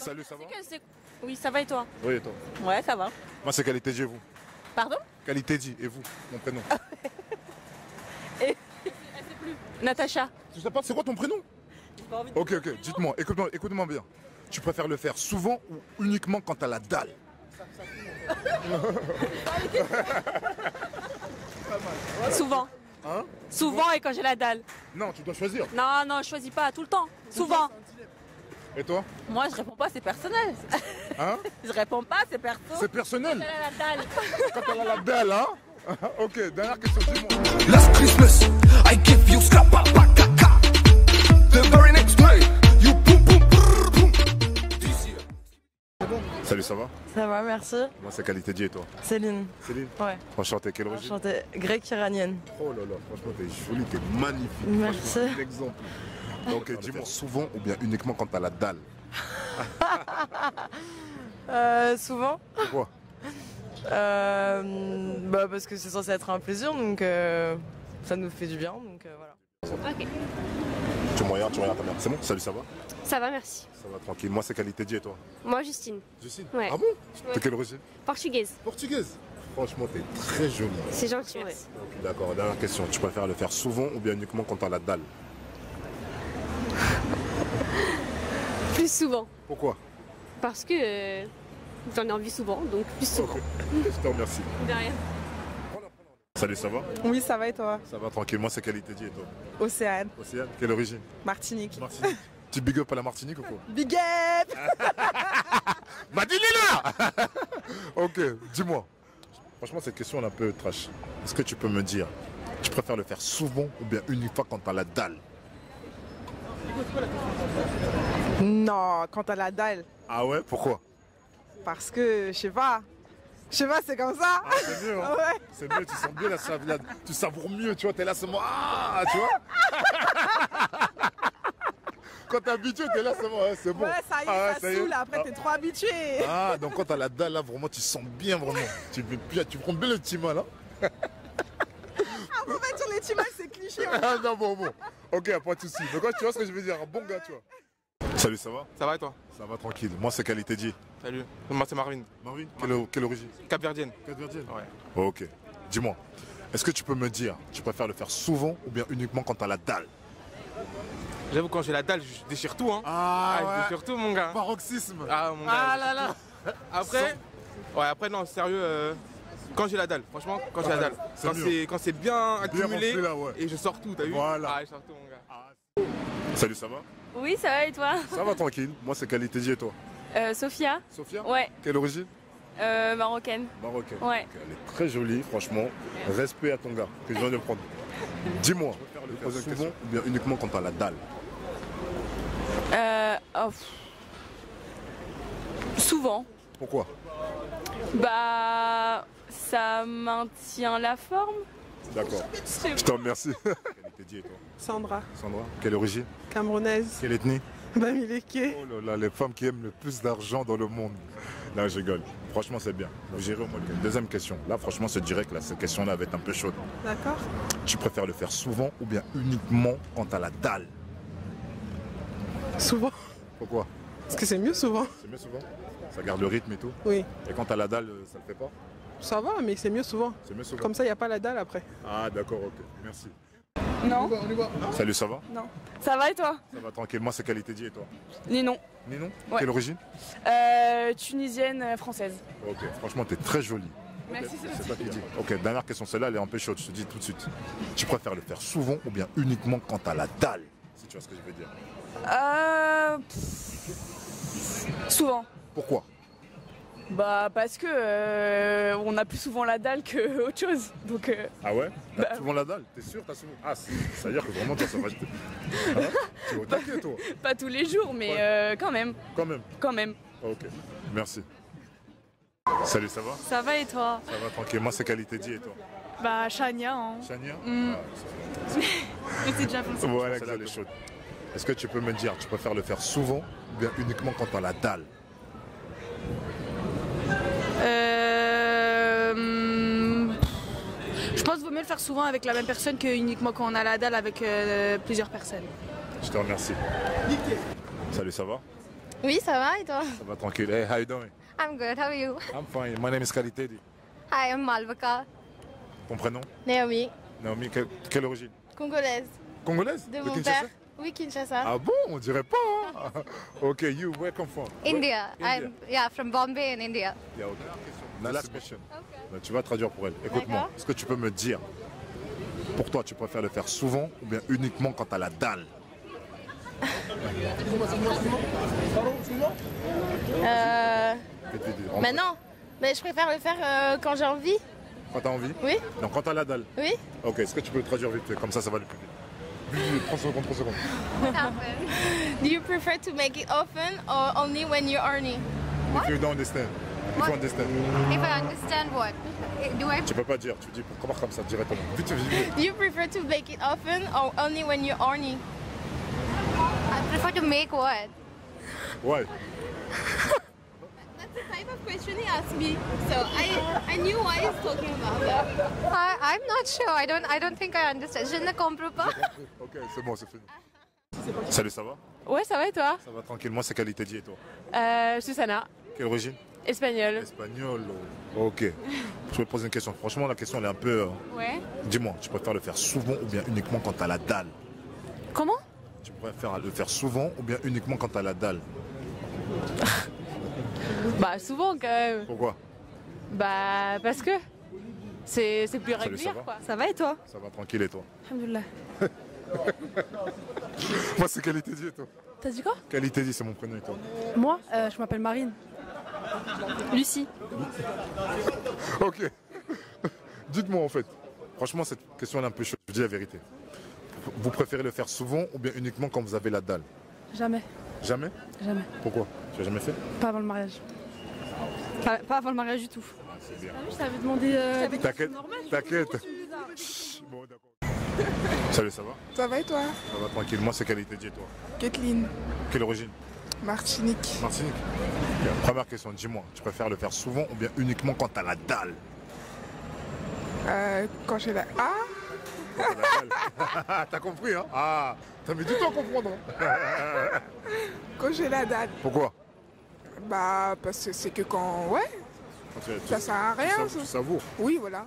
Salut, ça va? Oui, ça va et toi? Oui, et toi? Ouais, ça va. Moi, c'est Qualité dit et vous? Pardon? Qualité dit et vous? Mon prénom. Elle sait plus. Natacha. Tu sais pas, c'est quoi ton prénom? Ok, dites-moi, écoute-moi bien. Tu préfères le faire souvent ou uniquement quand t'as la dalle? Souvent. Hein? Souvent et quand j'ai la dalle. Non, tu dois choisir. Non, je choisis pas, tout le temps. Souvent. Et toi? Moi, je réponds pas, c'est personnel. Hein? Je réponds pas, c'est perso. C'est personnel. Elle a la dalle. Quand elle a la dalle, hein? Ok, dernière question, dis-moi. Last Christmas, I give you scrappa kaka. The very next day, you boom boom brrr, boom. This year. Salut, ça va? Ça va, merci. Moi, c'est Qualité dit et toi? Céline. Céline? Ouais. Enchanté, quelle origine? Enchantée. Grecque-iranienne. Oh là là, franchement, t'es jolie, t'es magnifique. Merci. Franchement, un exemple. Donc, dis-moi souvent ou bien uniquement quand t'as la dalle? Souvent. Pourquoi? Bah parce que c'est censé être un plaisir, donc ça nous fait du bien, donc voilà. Ok. Tu me regardes ta mère. C'est bon? Salut, ça va? Ça va, merci. Ça va tranquille. Moi, c'est Qualité dit et toi? Moi, Justine, Justine? Ouais. Ah bon? Ouais. T'es quelle origine? portugaise. Portugaise. Franchement, t'es très jolie. C'est gentil, merci. Ok, d'accord, dernière question. Tu préfères le faire souvent ou bien uniquement quand t'as la dalle? Plus souvent, Pourquoi? parce que j'en ai envie souvent, donc plus souvent. Ok, je te remercie. De rien. Salut, ça va? Oui, ça va et toi? Ça va tranquille. Moi, c'est Qualité dit et toi? Océane, Océane? Quelle origine? Martinique. Martinique. Tu big up à la Martinique ou quoi? Big up! Bah dis-le là. Ok, dis-moi. Franchement, cette question elle est un peu trash. Est-ce que tu peux me dire, tu préfères le faire souvent ou bien une fois quand t'as la dalle? Non, quand t'as la dalle. Ah ouais? Pourquoi? Parce que, je sais pas, c'est comme ça. Ah, c'est mieux, hein? Ouais. C'est mieux, tu sens bien tu savoures mieux, tu vois, t'es là seulement, ah, tu vois? Quand t'es habitué, t'es là seulement, ouais, c'est bon. Ouais, ça y est, Ah, ça saoule, après t'es trop habitué. Ah, donc quand t'as la dalle là, vraiment, tu sens bien, vraiment. Tu prends bien le petit mal, hein? Ah, faut mettre sur les timales, c'est cliché. Ah non, bon. Ok, pas de soucis. Mais quoi, tu vois ce que je veux dire? Un bon gars, tu vois. Salut, ça va? Ça va et toi? Ça va tranquille. Moi, c'est Qualité dit. Salut, moi c'est Marvin. Marvin, quelle origine? Capverdienne. Capverdienne. Ouais. Ok. Dis-moi, est-ce que tu peux me dire, tu préfères le faire souvent ou bien uniquement quand t'as la dalle? J'avoue, quand j'ai la dalle, je déchire tout, hein. Je déchire tout, mon gars. Paroxysme. Ah, mon gars. Ah là là. Après, non, sérieux, quand j'ai la dalle, franchement, quand j'ai la dalle. c'est mieux. Quand c'est bien accumulé, rempli, là, ouais. et je sors tout, t'as vu? Voilà. Ah, je sors tout, mon gars. Salut, ça va? Oui, ça va et toi? Ça va tranquille. Moi, c'est Qualité dit et toi? Sophia? Sophia? Ouais. Quelle origine? Marocaine. Marocaine. Ouais. Ok, elle est très jolie, franchement. Respect à ton gars que je viens de prendre. Dis-moi, le faire souvent ou bien uniquement quand t'as la dalle? Souvent. Pourquoi? Bah, ça maintient la forme. D'accord. Je te remercie. Qualité dit et toi? Sandra, Sandra, quelle origine? camerounaise, Quelle ethnie? Bamileke. Oh là là, les femmes qui aiment le plus d'argent dans le monde. Là, je rigole. Franchement, c'est bien. Vous gérez au moins. Deuxième question. Là, franchement, c'est direct. Là, cette question-là va être un peu chaude. D'accord. Tu préfères le faire souvent ou bien uniquement quand t'as la dalle? Souvent. Pourquoi? Parce que c'est mieux souvent. C'est mieux souvent. Ça garde le rythme et tout. Oui. Et quand t'as la dalle, ça le fait pas? Ça va, mais c'est mieux souvent. C'est mieux souvent. Comme ça, il n'y a pas la dalle après. Ah, d'accord, ok. Merci. Non. Salut, ça va? Non. Ça va et toi? Ça va tranquille. Moi, c'est Qualité dit et toi? Ninon. Ninon? Ouais. Quelle origine? Tunisienne, française. Ok, franchement, t'es très jolie. Merci, C'est toi qui dis. Ok, dernière question. Celle-là, elle est un peu chaude. Je te dis tout de suite. Tu préfères le faire souvent ou bien uniquement quand t'as la dalle? Si tu vois ce que je veux dire. Souvent. Pourquoi? Bah parce que on a plus souvent la dalle que autre chose. Donc Ah ouais? T'as Bah- souvent la dalle? T'es sûr? T'as souvent... Ah, ça veut dire que vraiment, toi, ça va jeter. Hein? Tu es au taquet, toi? pas tous les jours, mais quand même. Quand même. Ok, merci. Salut, ça va? Ça va et toi? Ça va tranquille. Moi, c'est Qualité dit et toi? Bah Chania, hein. Chania? Mais c'est déjà foncé. Voilà, celle-là, elle est chaude. Est-ce que tu peux me dire, tu préfères le faire souvent ou bien uniquement quand t'as la dalle? Je pense qu'il vaut mieux le faire souvent avec la même personne que uniquement quand on a la dalle avec plusieurs personnes. Je te remercie. Salut, ça va? Oui, ça va et toi? Ça va tranquille. Hey, how you doing? I'm good, how are you? I'm fine. My name is Kalitedi. Hi, I'm Malvika. Ton prénom? Naomi, Naomi, quelle origine? congolaise. Congolaise? De De mon Kinshasa? père. Oui, Kinshasa. Ah bon? On dirait pas. Hein? Ok, you, where come from? India. India. I'm from Bombay in India. Yeah, ok. The last question. Tu vas traduire pour elle. Écoute-moi, D'accord. est-ce que tu peux me dire, pour toi, tu préfères le faire souvent ou bien uniquement quand t'as la dalle? Vite, vite, vite. Maintenant, mais je préfère le faire quand j'ai envie. Quand t'as envie? Oui. Donc quand t'as la dalle? Oui. Ok, est-ce que tu peux le traduire vite fait? Comme ça va aller plus vite. Vite, vite, 30 secondes, 30 secondes. Do you prefer to make it often or only when you're horny? If you don't understand. If you understand. If I understand what? Do I Tu peux pas dire, tu dis comment comme ça directement. Vite, vite, vite. Do you prefer to make it often or only when you're horny? I prefer to make what? Ouais. That's the type of question he asked me, so I knew what he's talking about. I'm not sure. I don't think I understand. Je ne comprends pas. Ok, c'est bon, c'est fini. Salut, ça va? Ouais, ça va et toi? Ça va tranquille. Moi, c'est Qualité dit et toi? Susanna, Quelle origine? espagnol. Espagnol. Ok. Je vais te poser une question. Franchement, la question elle est un peu. Ouais. Dis-moi, tu préfères le faire souvent ou bien uniquement quand t'as la dalle? Comment? Tu préfères le faire souvent ou bien uniquement quand t'as la dalle? Bah souvent quand même. Pourquoi? Bah parce que c'est plus Salut, régulier ça va? quoi. Ça va et toi? Ça va tranquille et toi? Alhamdoulilah. Moi, c'est Qualité dit et toi? T'as dit quoi? Qualité dit, c'est mon prénom et toi? Moi, je m'appelle Marine. Lucie. Ok. Dites-moi en fait. Franchement, cette question elle est un peu chaude. Je vous dis la vérité. Vous préférez le faire souvent ou bien uniquement quand vous avez la dalle? Jamais. Jamais? Jamais. Pourquoi? Tu as jamais fait? Pas avant le mariage. Pas avant le mariage du tout. C'est bien. Je t'avais demandé. T'inquiète, t'inquiète. Chut, bon, d'accord. Salut, ça va? Ça va et toi? Ça va tranquille. Moi, c'est Qualité dit et toi? Kathleen, Quelle origine? Martinique. Martinique. Ok. Première question, dis-moi, tu préfères le faire souvent ou bien uniquement quand t'as la dalle? Quand j'ai la... Ah, Quand t'as la dalle. T'as compris, hein? Ah, t'as mis du temps à comprendre. Hein? quand j'ai la dalle. Pourquoi? Bah, parce que c'est que quand... Ouais, Quand tu- ça sert à rien. tu savoures. Oui, voilà.